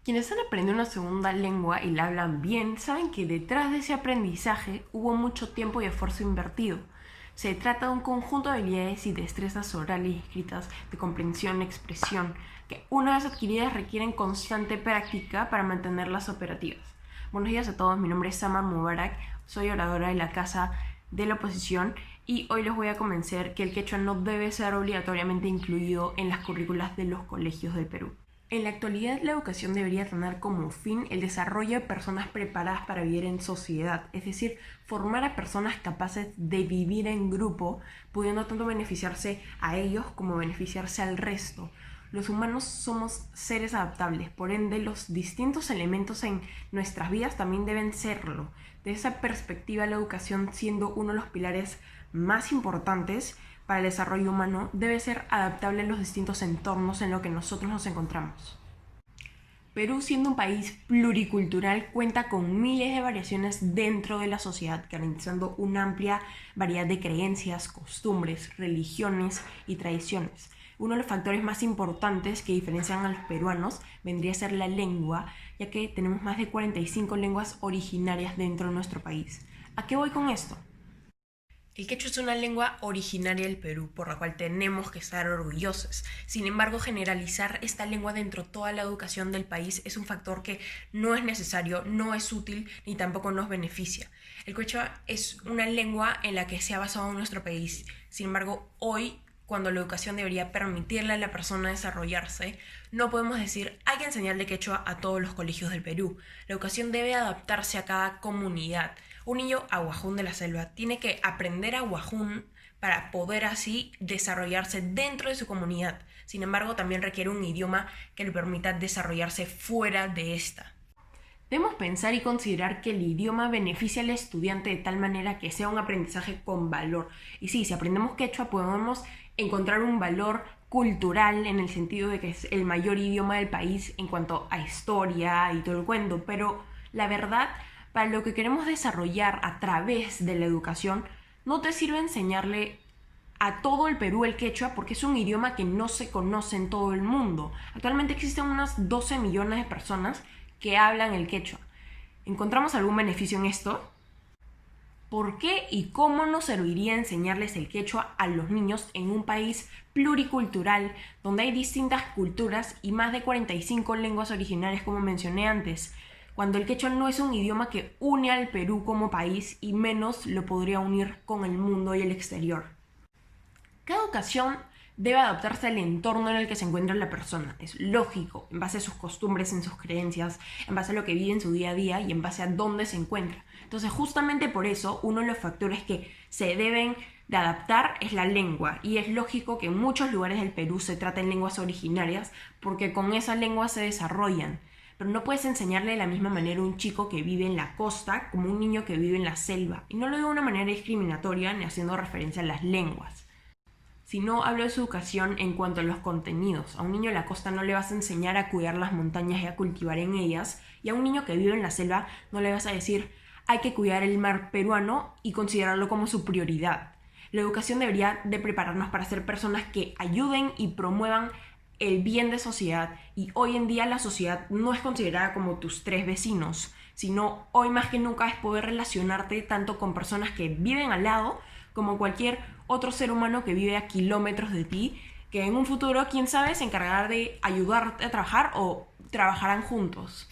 Quienes han aprendido una segunda lengua y la hablan bien saben que detrás de ese aprendizaje hubo mucho tiempo y esfuerzo invertido. Se trata de un conjunto de habilidades y destrezas orales y escritas de comprensión y expresión que una vez adquiridas requieren constante práctica para mantenerlas operativas. Buenos días a todos, mi nombre es Samar Mubarak, soy oradora de la Casa de la Oposición y hoy les voy a convencer que el quechua no debe ser obligatoriamente incluido en las currículas de los colegios del Perú. En la actualidad, la educación debería tener como fin el desarrollo de personas preparadas para vivir en sociedad, es decir, formar a personas capaces de vivir en grupo, pudiendo tanto beneficiarse a ellos como beneficiarse al resto. Los humanos somos seres adaptables, por ende los distintos elementos en nuestras vidas también deben serlo. De esa perspectiva, la educación, siendo uno de los pilares más importantes para el desarrollo humano, debe ser adaptable a los distintos entornos en los que nosotros nos encontramos. Perú, siendo un país pluricultural, cuenta con miles de variaciones dentro de la sociedad, garantizando una amplia variedad de creencias, costumbres, religiones y tradiciones. Uno de los factores más importantes que diferencian a los peruanos vendría a ser la lengua, ya que tenemos más de 45 lenguas originarias dentro de nuestro país. ¿A qué voy con esto? El quechua es una lengua originaria del Perú, por la cual tenemos que estar orgullosos. Sin embargo, generalizar esta lengua dentro de toda la educación del país es un factor que no es necesario, no es útil ni tampoco nos beneficia. El quechua es una lengua en la que se ha basado nuestro país. Sin embargo, hoy, cuando la educación debería permitirle a la persona desarrollarse, no podemos decir hay que enseñarle quechua a todos los colegios del Perú. La educación debe adaptarse a cada comunidad. Un niño aguajún de la selva tiene que aprender aguajún para poder así desarrollarse dentro de su comunidad. Sin embargo, también requiere un idioma que le permita desarrollarse fuera de esta. Debemos pensar y considerar que el idioma beneficia al estudiante de tal manera que sea un aprendizaje con valor. Y sí, si aprendemos quechua podemos encontrar un valor cultural en el sentido de que es el mayor idioma del país en cuanto a historia y todo el cuento, pero la verdad, para lo que queremos desarrollar a través de la educación, no te sirve enseñarle a todo el Perú el quechua porque es un idioma que no se conoce en todo el mundo. Actualmente existen unas 12 millones de personas que hablan el quechua. ¿Encontramos algún beneficio en esto? ¿Por qué y cómo nos serviría enseñarles el quechua a los niños en un país pluricultural donde hay distintas culturas y más de 45 lenguas originarias como mencioné antes? Cuando el quechua no es un idioma que une al Perú como país y menos lo podría unir con el mundo y el exterior. Cada educación debe adaptarse al entorno en el que se encuentra la persona. Es lógico, en base a sus costumbres, en sus creencias, en base a lo que vive en su día a día y en base a dónde se encuentra. Entonces, justamente por eso, uno de los factores que se deben de adaptar es la lengua. Y es lógico que en muchos lugares del Perú se traten lenguas originarias porque con esa lengua se desarrollan. Pero no puedes enseñarle de la misma manera a un chico que vive en la costa como un niño que vive en la selva. Y no lo digo de una manera discriminatoria ni haciendo referencia a las lenguas. Si no, hablo de su educación en cuanto a los contenidos. A un niño de la costa no le vas a enseñar a cuidar las montañas y a cultivar en ellas. Y a un niño que vive en la selva no le vas a decir hay que cuidar el mar peruano y considerarlo como su prioridad. La educación debería de prepararnos para ser personas que ayuden y promuevan el bien de sociedad. Y hoy en día la sociedad no es considerada como tus tres vecinos, sino hoy más que nunca es poder relacionarte tanto con personas que viven al lado como cualquier otro ser humano que vive a kilómetros de ti, que en un futuro, quién sabe, se encargará de ayudarte a trabajar o trabajarán juntos.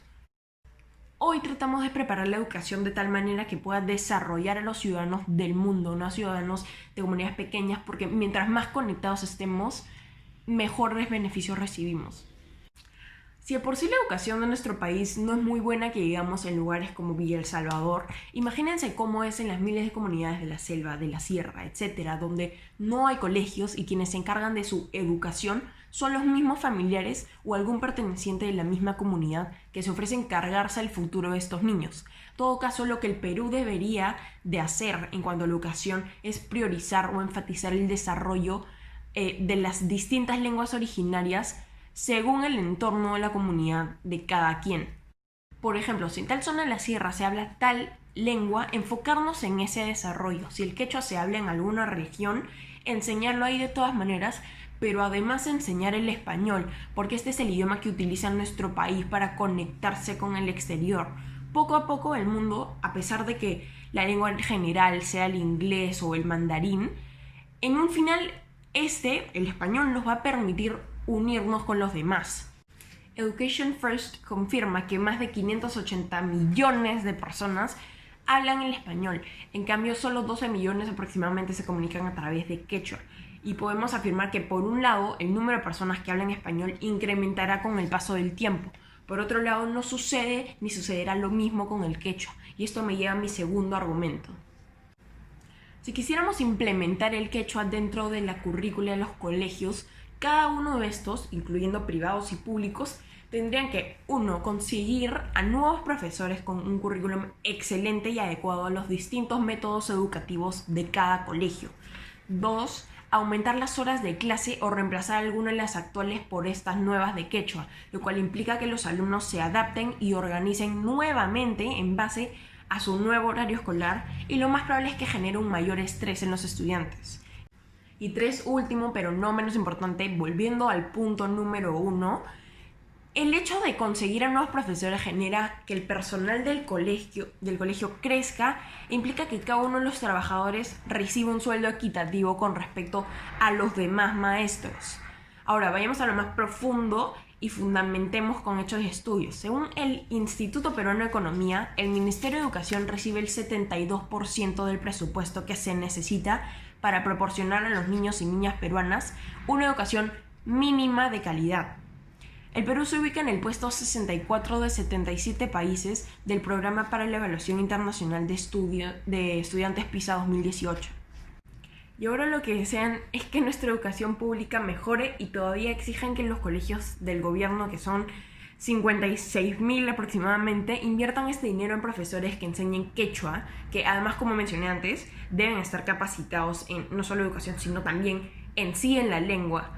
Hoy tratamos de preparar la educación de tal manera que pueda desarrollar a los ciudadanos del mundo, no a ciudadanos de comunidades pequeñas, porque mientras más conectados estemos, mejores beneficios recibimos. Si de por sí la educación de nuestro país no es muy buena que digamos en lugares como Villa El Salvador, imagínense cómo es en las miles de comunidades de la selva, de la sierra, etcétera, donde no hay colegios y quienes se encargan de su educación son los mismos familiares o algún perteneciente de la misma comunidad que se ofrece encargarse del futuro de estos niños. En todo caso, lo que el Perú debería de hacer en cuanto a la educación es priorizar o enfatizar el desarrollo de las distintas lenguas originarias según el entorno de la comunidad de cada quien. Por ejemplo, si en tal zona de la sierra se habla tal lengua, enfocarnos en ese desarrollo. Si el quechua se habla en alguna región, enseñarlo ahí de todas maneras, pero además enseñar el español, porque este es el idioma que utiliza nuestro país para conectarse con el exterior. Poco a poco el mundo, a pesar de que la lengua en general sea el inglés o el mandarín, en un final el español, nos va a permitir unirnos con los demás. Education First confirma que más de 580 millones de personas hablan el español. En cambio, solo 12 millones aproximadamente se comunican a través de quechua. Y podemos afirmar que, por un lado, el número de personas que hablan español incrementará con el paso del tiempo. Por otro lado, no sucede ni sucederá lo mismo con el quechua. Y esto me lleva a mi segundo argumento. Si quisiéramos implementar el quechua dentro de la currícula de los colegios, cada uno de estos, incluyendo privados y públicos, tendrían que, 1, conseguir a nuevos profesores con un currículum excelente y adecuado a los distintos métodos educativos de cada colegio. 2, aumentar las horas de clase o reemplazar algunas de las actuales por estas nuevas de quechua, lo cual implica que los alumnos se adapten y organicen nuevamente en base a su nuevo horario escolar, y lo más probable es que genere un mayor estrés en los estudiantes. Y 3, último, pero no menos importante, volviendo al punto número 1, el hecho de conseguir a nuevos profesores genera que el personal del colegio crezca e implica que cada uno de los trabajadores reciba un sueldo equitativo con respecto a los demás maestros. Ahora, vayamos a lo más profundo y fundamentemos con hechos y estudios. Según el Instituto Peruano de Economía, el Ministerio de Educación recibe el 72% del presupuesto que se necesita para proporcionar a los niños y niñas peruanas una educación mínima de calidad. El Perú se ubica en el puesto 64 de 77 países del Programa para la Evaluación Internacional de Estudiantes PISA 2018. Y ahora lo que desean es que nuestra educación pública mejore, y todavía exigen que los colegios del gobierno, que son 56.000 aproximadamente, inviertan este dinero en profesores que enseñen quechua, que además, como mencioné antes, deben estar capacitados en no solo educación, sino también en sí en la lengua.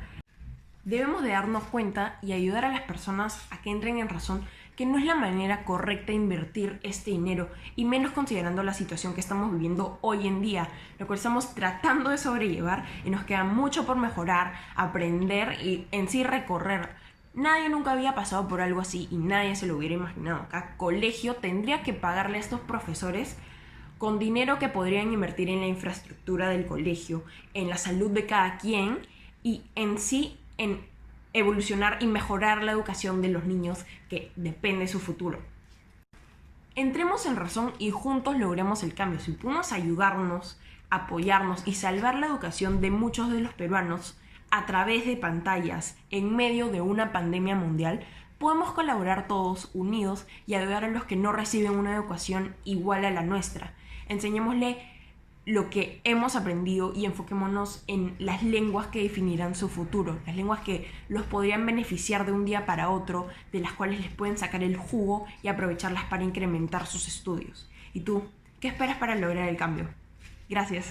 Debemos de darnos cuenta y ayudar a las personas a que entren en razón que no es la manera correcta de invertir este dinero, y menos considerando la situación que estamos viviendo hoy en día, lo cual estamos tratando de sobrellevar, y nos queda mucho por mejorar, aprender y en sí recorrer. Nadie nunca había pasado por algo así y nadie se lo hubiera imaginado. Cada colegio tendría que pagarle a estos profesores con dinero que podrían invertir en la infraestructura del colegio, en la salud de cada quien y en sí en evolucionar y mejorar la educación de los niños, que depende de su futuro. Entremos en razón y juntos logremos el cambio. Si podemos ayudarnos, apoyarnos y salvar la educación de muchos de los peruanos a través de pantallas en medio de una pandemia mundial, podemos colaborar todos unidos y ayudar a los que no reciben una educación igual a la nuestra. Enseñémosle lo que hemos aprendido y enfoquémonos en las lenguas que definirán su futuro, las lenguas que los podrían beneficiar de un día para otro, de las cuales les pueden sacar el jugo y aprovecharlas para incrementar sus estudios. ¿Y tú, qué esperas para lograr el cambio? Gracias.